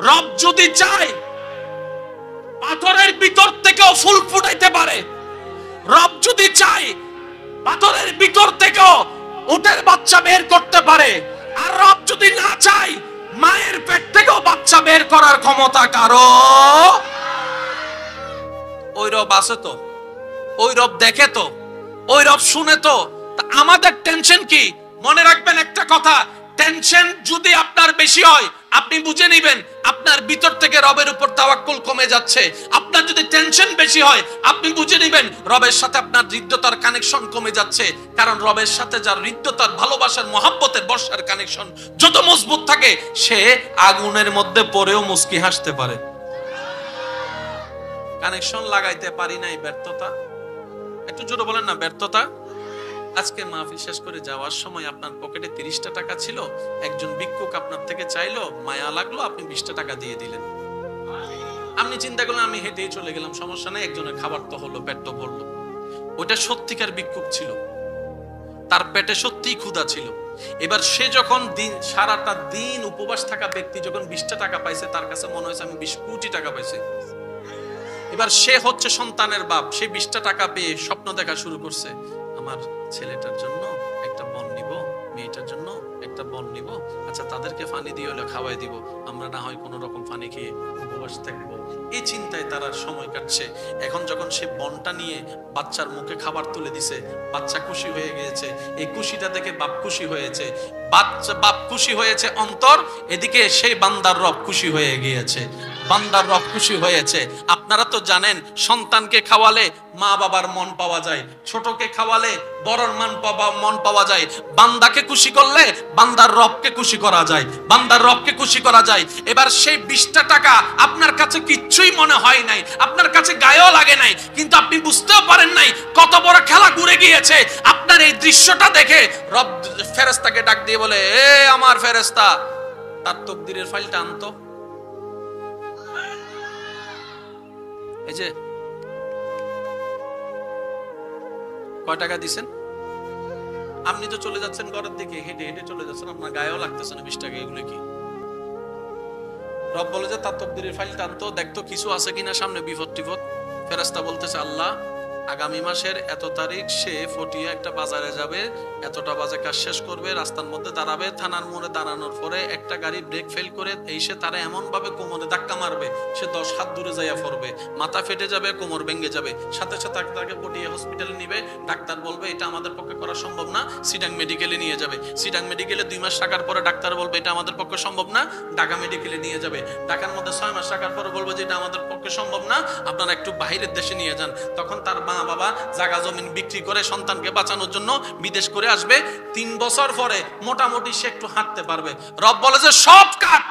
রব যদি চায় পাথরের ভিতর থেকেও ফুল ফুটাইতে পারে। রব যদি চায় পাথরের ভিতর থেকেও উটের বাচ্চা বের করতে পারে। আর রব যদি না চায় মায়ের পেট থেকেও বাচ্চা বের করার ক্ষমতা কারো। ওই রব আছে তো, ওই রব দেখে তো, ওই রব শুনে তো। আমাদের টেনশন কি? মনে রাখবেন একটা কথা, টেনশন যদি আপনার বেশি হয় আপনি বুঝে নেবেন আপনার ভিতর থেকে রবের উপর তাওয়াক্কুল কমে যাচ্ছে। আপনার যদি টেনশন বেশি হয় আপনি বুঝে নেবেন রবের সাথে আপনার হৃদ্যতার কানেকশন কমে যাচ্ছে। কারণ রবের সাথে যার হৃদ্যতার, ভালোবাসার, মহব্বতের, বর্ষার কানেকশন যত মজবুত থাকে সে আগুনের মধ্যে পড়েও মুস্কি হাসতে পারে। কানেকশন লাগাইতে পারি নাই, ব্যর্থতা। একটু জোরে বলেন না, ব্যর্থতা। আজকে মাহফিল শেষ করে যাওয়ার সময় আপনার পকেটে 30টা টাকা ছিল, একজন ভিক্ষুক আপনার থেকে চাইলো, মায়া লাগলো, আপনি 20টা টাকা দিয়ে দিলেন। আপনি চিন্তা করলেন আমি হেঁটেই চলে গেলাম, সমস্যা নেই, একজনের খাবার তো হলো, পেট তো ভরলো। ওইটা সত্যিকার ভিক্ষুক ছিল, তার পেটে সত্যিই ক্ষুধা ছিল। এবার সে যখন সারাটা দিন উপবাস থাকা ব্যক্তি যখন 20টা টাকা পাইছে, তার কাছে মনে হয়েছে আমি 20 কোটি টাকা পাইছি। এবার সে হচ্ছে সন্তানের বাপ, সে 20টা টাকা পেয়ে স্বপ্ন দেখা শুরু করছে, আমার ছেলেটার জন্য একটা বন নিব, মেয়েটার জন্য একটা বন নিব, আচ্ছা তাদেরকে পানি দিয়ে হলে খাওয়াই দিব, আমরা না হয় কোনো রকম পানি খেয়ে উপবাস থাকবো। এই চিন্তায় তার সময় কাটছে। এখন যখন সে বনটা নিয়ে বাচ্চার মুখে খাবার তুলে দিছে, বাচ্চা খুশি হয়ে গিয়েছে। এই খুশিটা দেখে বাপ খুশি হয়েছে, বাপ খুশি হয়েছে অন্তর, এদিকে সেই বান্দার রব খুশি হয়ে গিয়েছে, বান্দার রব খুশি হয়েছে। আপনারা তো জানেন সন্তানকে খাওয়ালে মা বাবার মন পাওয়া যায়, ছোটকে খাওয়ালে বড়র মন পাওয়া যায়। বান্দাকে খুশি করলে বান্দার রবকে খুশি করা যায়, বান্দার রবকে খুশি করা যায়। এবার সেই 20টা টাকা আপনার কাছে কিচ্ছুই মনে হয় নাই, আপনার কাছে গায়েও লাগে নাই, কিন্তু আপনি বুঝতেও পারেন নাই কত বড় খেলা ঘুরে গিয়েছে। আপনার এই দৃশ্যটা দেখে রব ফেরেশতাকে ডাক দিয়ে বলে, এ আমার ফেরেশতা, তার তাকদীরের ফাইলটা আনতো। এই যে কয় টাকা দিছেন? আপনি তো চলে যাচ্ছেন ঘরের দিকে, হেঁটে হেঁটে চলে যাচ্ছেন, আপনার গায়েও লাগতেছে না 20 টাকা, এগুলো কি? রব বলে যে তার তাকদীরের ফাইলটা আনতো, দেখতো কিছু আছে কিনা সামনে, বিপদ টিপদ। ফেরেশতা বলতেছে, আল্লাহ আগামী মাসের এত তারিখ সে ফটিয়া একটা বাজারে যাবে, এতটা বাজে কাজ শেষ করবে, রাস্তার মধ্যে দাঁড়াবে, থানার মোড়ে দাঁড়ানোর পরে একটা গাড়ি ব্রেক ফেল করে এসে তারা এমন ভাবে কোমরে ধাক্কা মারবে, সে 10 হাত দূরে যাইয়া পড়বে, মাথা ফেটে যাবে, কোমর ভেঙে যাবে। সাথে সাথে তাকে পটিয়া হসপিটালে নিবে, ডাক্তার বলবে এটা আমাদের পক্ষে করা সম্ভব না, সিডাং মেডিকেলে নিয়ে যাবে। সিডাং মেডিকেলে 2 মাস থাকার পরে ডাক্তার বলবে এটা আমাদের পক্ষে সম্ভব না, ঢাকা মেডিকেলে নিয়ে যাবে। ঢাকার মধ্যে 6 মাস থাকার পরে বলবে যে এটা আমাদের পক্ষে সম্ভব না, আপনারা একটু বাইরের দেশে নিয়ে যান। তখন তার মা বাবা জায়গা জমিন বিক্রি করে সন্তানকে বাঁচানোর জন্য বিদেশ করে আসবে। 3 বছর পরে মোটামুটি সে একটু হাঁটতে পারবে। রব বলে যে সব কাট,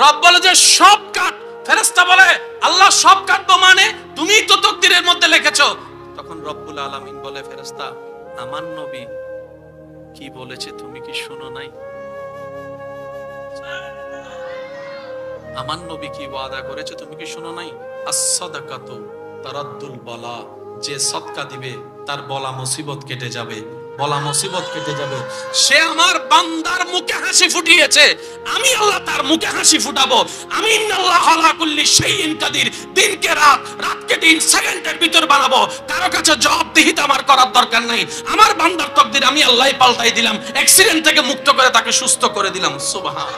রব বলে যে সব কাট। ফেরেশতা বলে আল্লাহ সব কাটবো মানে? তুমি তো তাকদীরের মধ্যে লিখেছো। তখন রব্বুল আলামিন বলে, ফেরেশতা আমার নবী কি বলেছে তুমি কি শুনো নাই? আমার নবী কি ওয়াদা করেছে তুমি কি শুনো নাই? as-সাদাকাতু তারাদ্দুল বালা, যে সদকা দিবে তার বলা মুসিবত কেটে যাবে, বলা মুসিবত কেটে যাবে। সে আমার বান্দার মুখে হাসি ফুটিয়েছে, আমি আল্লাহ তার মুখে হাসি ফুটাবো। আমি ইন্নাল্লাহ আলা কুল্লি শাইইন কাদির, দিনকে রাত, রাতকে দিন, সেকেন্ডের ভিতর বানাবো। কারো কাছে জবাবদিহিতা আমার করার দরকার নাই। আমার বান্দার তাকদীর আমি আল্লাহই পাল্টাই দিলাম, অ্যাক্সিডেন্ট থেকে মুক্ত করে তাকে সুস্থ করে দিলাম। সুবহান।